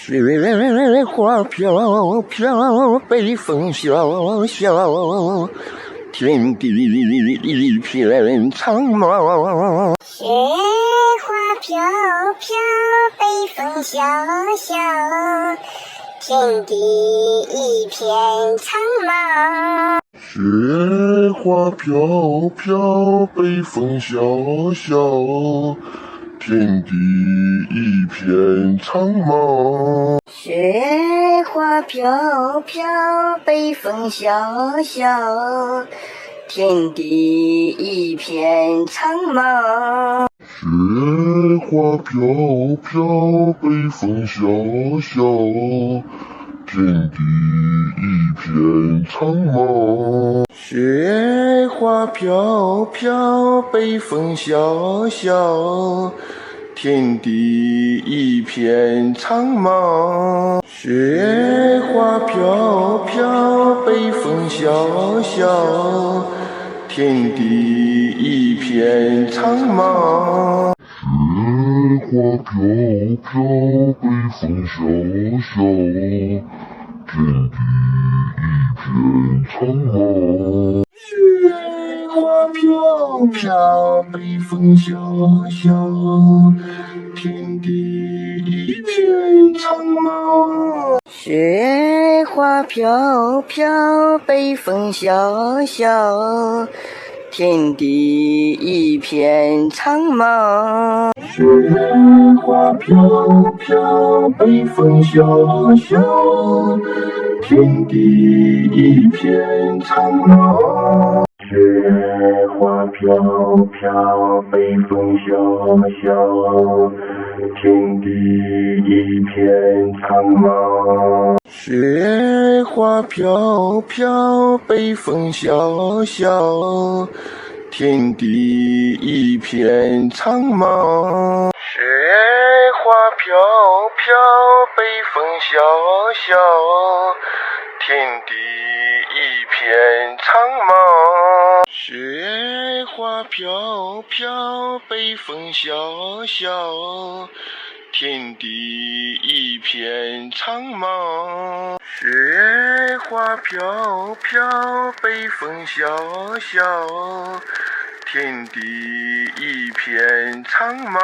雪花飘飘，北风萧萧，天地一片苍茫。雪花飘飘，北风萧萧，天地一片苍茫。雪花飘飘，北风萧萧，天地一片苍茫。雪花飘飘，北风萧萧，天地一片苍茫。雪花飘飘，北风萧萧，天地一片苍茫。雪花飘飘，北风萧萧，天地一片苍茫。雪花飘飘，北风萧萧，天地一片苍茫。雪花飘飘，北风萧萧，天地一片苍茫。雪花飘飘，北风萧萧，天地一片苍茫。雪花飘飘，北风萧萧，天地一片苍茫。雪花飘飘，北风萧萧，天地一片苍茫。雪花飘飘，北风萧萧，天地一片苍茫。雪花飘飘，北风萧萧，天地一片苍茫。雪花飘飘，北风萧萧，天地一片苍茫。雪花飘飘，北风萧萧，天地一片苍茫。雪花飘飘，北风萧萧，天地一片苍茫。